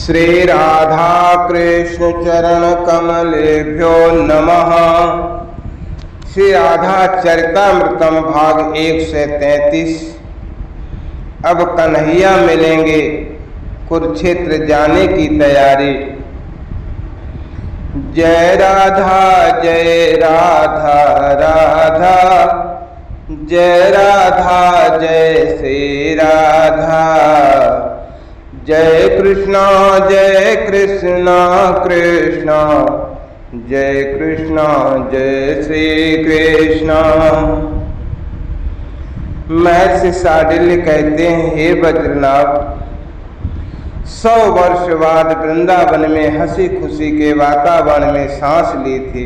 श्री राधा कृष्ण चरण कमलेभ्यो नमः। श्री राधा चरितामृतम भाग 133। अब कन्हैया मिलेंगे, कुरुक्षेत्र जाने की तैयारी। जय राधा राधा, जय राधा जय श्री राधा। जय कृष्णा कृष्णा, जय कृष्णा जय श्री कृष्णा। महर्षि शांडिल्य कहते हैं, हे बद्रीनाथ, 100 वर्ष बाद वृंदावन में हंसी खुशी के वातावरण में सांस ली थी।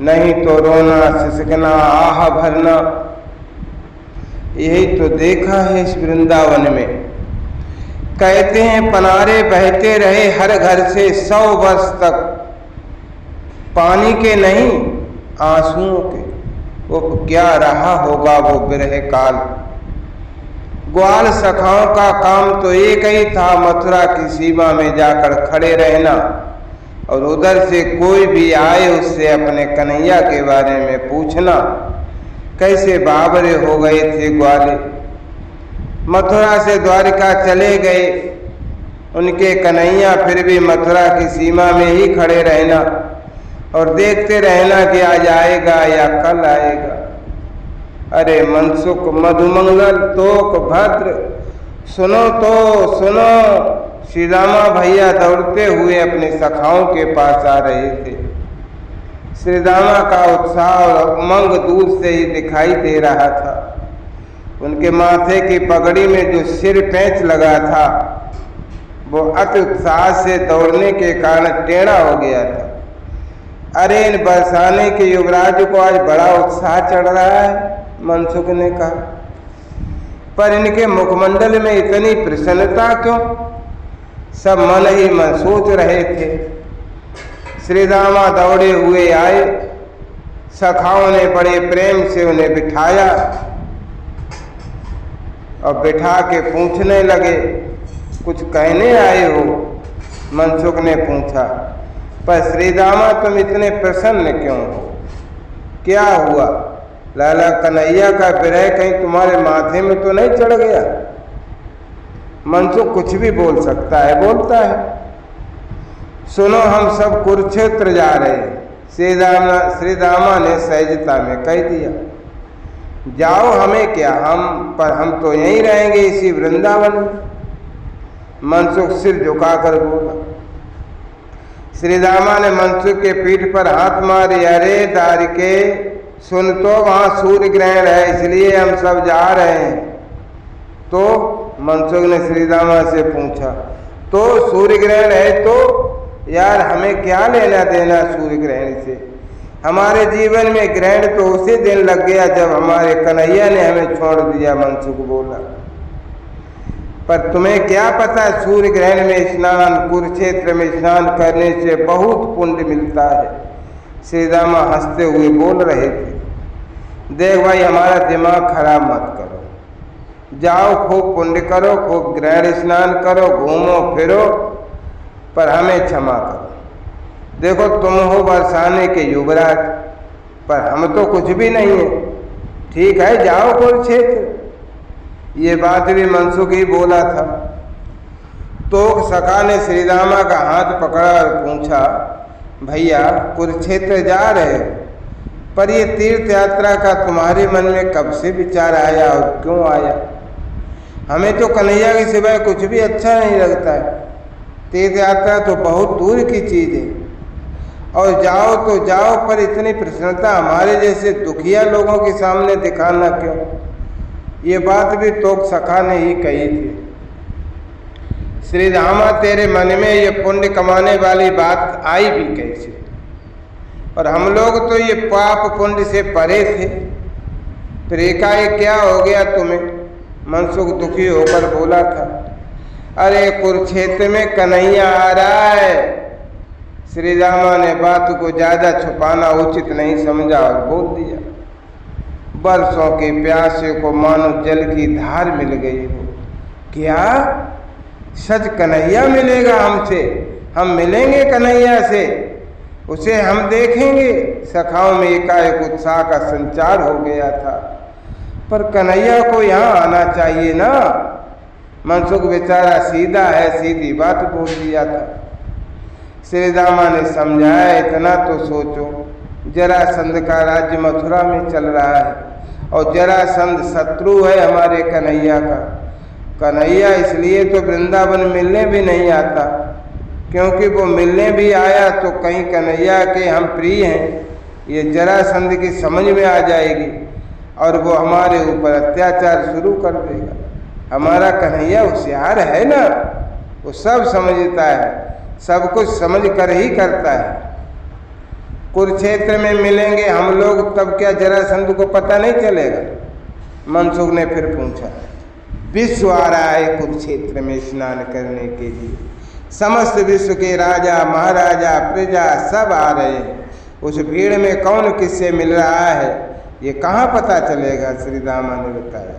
नहीं तो रोना सिसकना आह भरना, यही तो देखा है इस वृंदावन में। कहते हैं पनारे बहते रहे हर घर से 100 वर्ष तक, पानी के नहीं आंसुओं के। वो क्या रहा होगा वो विरह काल। ग्वाल सखाओं का काम तो एक ही था, मथुरा की सीमा में जाकर खड़े रहना और उधर से कोई भी आए उससे अपने कन्हैया के बारे में पूछना। कैसे बाबरे हो गए थे ग्वाले। मथुरा से द्वारिका चले गए उनके कन्हैया, फिर भी मथुरा की सीमा में ही खड़े रहना और देखते रहना कि आज आएगा या कल आएगा। अरे मनसुख मधुमंगल तोक भद्र, सुनो तो सुनो। श्री रामा भैया दौड़ते हुए अपने सखाओं के पास आ रहे थे। श्री रामा का उत्साह और उमंग दूर से ही दिखाई दे रहा था। उनके माथे की पगड़ी में जो सिर पैंच लगा था वो अति उत्साह से दौड़ने के कारण टेढ़ा हो गया था। अरे इन बरसाने के युवराज को आज बड़ा उत्साह चढ़ रहा है, मनसुख ने कहा। पर इनके मुखमंडल में इतनी प्रसन्नता क्यों? सब मन ही मन सोच रहे थे। श्री रामा दौड़े हुए आए, सखाओं ने बड़े प्रेम से उन्हें बिठाया और बिठा के पूछने लगे, कुछ कहने आए हो? मनसुख ने पूछा। पर श्री रामा तुम इतने प्रसन्न क्यों हो? क्या हुआ? लाला कन्हैया का विरह कहीं तुम्हारे माथे में तो नहीं चढ़ गया? मनसुख कुछ भी बोल सकता है, बोलता है। सुनो, हम सब कुरुक्षेत्र जा रहे हैं, श्री रामा ने सहजता में कह दिया। जाओ, हमें क्या, हम तो यहीं रहेंगे इसी वृंदावन में। मनसुख सिर झुकाकर बोला। श्री रामा ने मनसुख के पीठ पर हाथ मारे। अरे दारिके, सुन तो, वहां सूर्य ग्रहण है, इसलिए हम सब जा रहे हैं। तो मनसुख ने श्री रामा से पूछा, तो सूर्य ग्रहण है तो यार हमें क्या लेना देना सूर्य ग्रहण से? हमारे जीवन में ग्रहण तो उसी दिन लग गया जब हमारे कन्हैया ने हमें छोड़ दिया, मनसुख बोला। पर तुम्हें क्या पता, सूर्य ग्रहण में स्नान, कुरुक्षेत्र में स्नान करने से बहुत पुण्य मिलता है। श्री रामा हंसते हुए बोल रहे थे। देख भाई, हमारा दिमाग खराब मत करो। जाओ, खूब पुण्य करो, खूब ग्रहण स्नान करो, घूमो फिरो, पर हमें क्षमा करो। देखो, तुम हो बरसाने के युवराज, पर हम तो कुछ भी नहीं है। ठीक है, जाओ कुरुक्षेत्र। ये बात भी मनसुख ही बोला था। तो सखा ने श्री रामा का हाथ पकड़ा और पूछा, भैया कुरुक्षेत्र जा रहे हो, पर ये तीर्थ यात्रा का तुम्हारे मन में कब से विचार आया और क्यों आया? हमें तो कन्हैया के सिवाय कुछ भी अच्छा नहीं लगता है। तीर्थ यात्रा तो बहुत दूर की चीज है, और जाओ तो जाओ, पर इतनी प्रसन्नता हमारे जैसे दुखिया लोगों के सामने दिखाना क्यों? ये बात भी तो सखा ने ही कही थी। श्री रामा, तेरे मन में ये पुण्य कमाने वाली बात आई भी कैसे? और हम लोग तो ये पाप पुण्य से परे थे, फिर एकाएक क्या हो गया तुम्हें? मनसुख दुखी होकर बोला था। अरे कुरुक्षेत्र में कन्हैया आ रहा है। श्री रामा ने बात को ज्यादा छुपाना उचित नहीं समझा और बोल दिया। बरसों के प्यासे को मानो जल की धार मिल गई हो। क्या? सच कन्हैया मिलेगा हमसे, हम मिलेंगे कन्हैया से, उसे हम देखेंगे। सखाओं में एकाएक उत्साह का संचार हो गया था। पर कन्हैया को यहाँ आना चाहिए ना। मनसुख बेचारा सीधा है, सीधी बात बोल दिया था। श्री दामा ने समझाया, इतना तो सोचो, जरासंध का राज्य मथुरा में चल रहा है और जरासंध शत्रु है हमारे कन्हैया का। कन्हैया इसलिए तो वृंदावन मिलने भी नहीं आता, क्योंकि वो मिलने भी आया तो कहीं कन्हैया के हम प्रिय हैं ये जरासंध की समझ में आ जाएगी और वो हमारे ऊपर अत्याचार शुरू कर देगा। हमारा कन्हैया होशियार है ना, वो सब समझता है, सब कुछ समझ कर ही करता है। कुरुक्षेत्र में मिलेंगे हम लोग, तब क्या जरासंध को पता नहीं चलेगा? मनसुख ने फिर पूछा। विश्व आ रहा है कुरुक्षेत्र में स्नान करने के लिए, समस्त विश्व के राजा महाराजा प्रजा सब आ रहे हैं। उस भीड़ में कौन किससे मिल रहा है ये कहाँ पता चलेगा? श्री दामा ने बताया।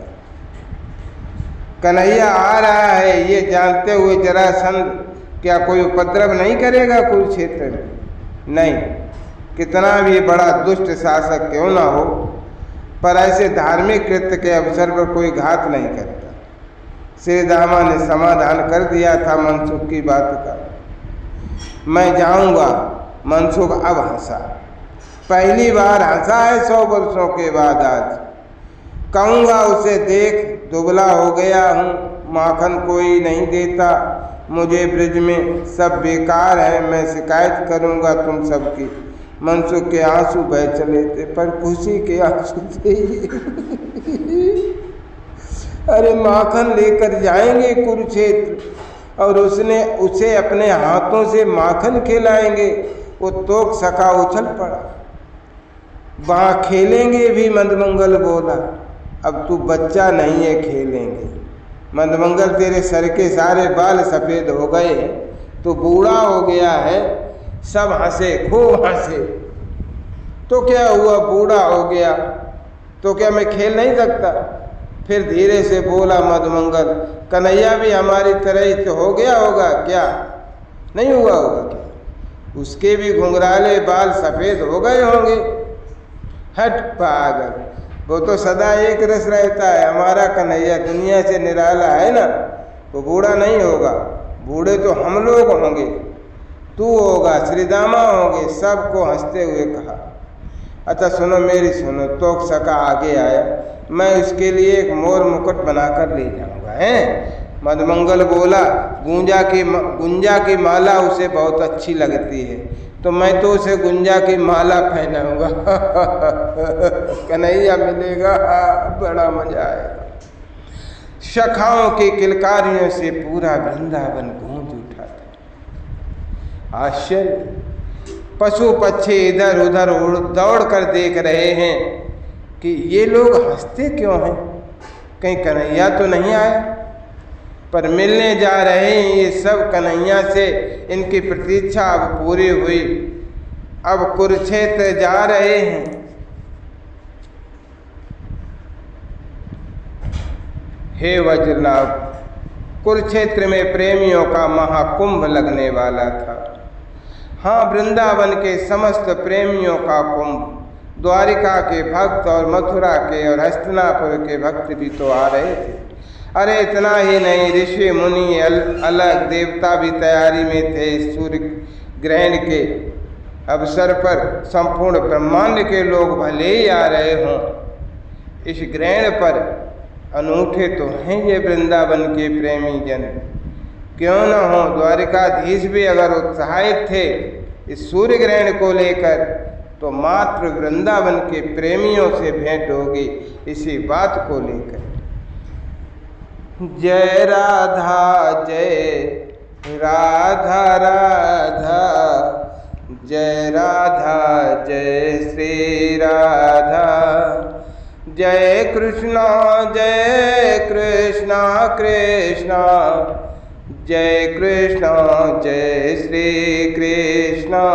कन्हैया आ रहा है ये जानते हुए जरासंध क्या कोई उपद्रव नहीं करेगा कुरुक्षेत्र में? नहीं, कितना भी बड़ा दुष्ट शासक क्यों ना हो, पर ऐसे धार्मिक कृत्य के अवसर पर कोई घात नहीं करता। श्री दामा ने समाधान कर दिया था मनसुख की बात का। मैं जाऊंगा। मनसुख अब हंसा, पहली बार हंसा है 100 वर्षों के बाद आज। कहूँगा उसे, देख दुबला हो गया हूँ, माखन कोई नहीं देता मुझे ब्रिज में, सब बेकार है, मैं शिकायत करूँगा तुम सबकी। मनसुख के आंसू बह चले थे, पर खुशी के आंसू थे। अरे माखन लेकर जाएंगे कुरुक्षेत्र और उसे अपने हाथों से माखन खिलाएंगे। वो तोक सका उछल पड़ा। वहाँ खेलेंगे भी, मंदमंगल बोला। अब तू बच्चा नहीं है, खेलेंगे। मंदमंगल तेरे सर के सारे बाल सफ़ेद हो गए, तो बूढ़ा हो गया है। सब हंसे, खूब हंसे। तो क्या हुआ, बूढ़ा हो गया तो क्या मैं खेल नहीं सकता? फिर धीरे से बोला मधुमंगल, कन्हैया भी हमारी तरह ही तो हो गया होगा क्या? नहीं हुआ होगा क्या? उसके भी घुंघराले बाल सफ़ेद हो गए होंगे। हट पागल, वो तो सदा एक रस रहता है। हमारा कन्हैया दुनिया से निराला है ना, वो बूढ़ा नहीं होगा। बूढ़े तो हम लोग होंगे, तू होगा, श्री दामा होंगे। सबको हंसते हुए कहा। अच्छा सुनो, मेरी सुनो। तो सका आगे आया, मैं उसके लिए एक मोर मुकुट बनाकर ले जाऊंगा। हैं? मधुमंगल बोला, गुंजा की माला उसे बहुत अच्छी लगती है, तो मैं तो उसे गुंजा की माला पहनाऊंगा। कन्हैया मिलेगा, बड़ा मजा आएगा। सखाओं की किलकारियों से पूरा वृंदावन गूंज उठा था। आश्चर्य, पशु पक्षी इधर उधर दौड़ कर देख रहे हैं कि ये लोग हंसते क्यों हैं? कहीं कन्हैया तो नहीं आया? पर मिलने जा रहे हैं ये सब कन्हैया से। इनकी प्रतीक्षा अब पूरी हुई, अब कुरुक्षेत्र जा रहे हैं। हे वज्रलाभ, कुरुक्षेत्र में प्रेमियों का महाकुंभ लगने वाला था। हाँ, वृंदावन के समस्त प्रेमियों का कुंभ। द्वारिका के भक्त और मथुरा के और हस्तिनापुर के भक्त भी तो आ रहे थे। अरे इतना ही नहीं, ऋषि मुनि अलग देवता भी तैयारी में थे। सूर्य ग्रहण के अवसर पर संपूर्ण ब्रह्मांड के लोग भले ही आ रहे हों, इस ग्रहण पर अनूठे तो हैं ये वृंदावन के प्रेमी जन। क्यों न हो, द्वारिकाधीश भी अगर उत्साहित थे इस सूर्य ग्रहण को लेकर, तो मात्र वृंदावन के प्रेमियों से भेंट होगी इसी बात को लेकर। जय राधा जय राधा राधा, जय राधा जय श्री राधा, जय कृष्णा कृष्णा, जय कृष्णा जय श्री कृष्णा।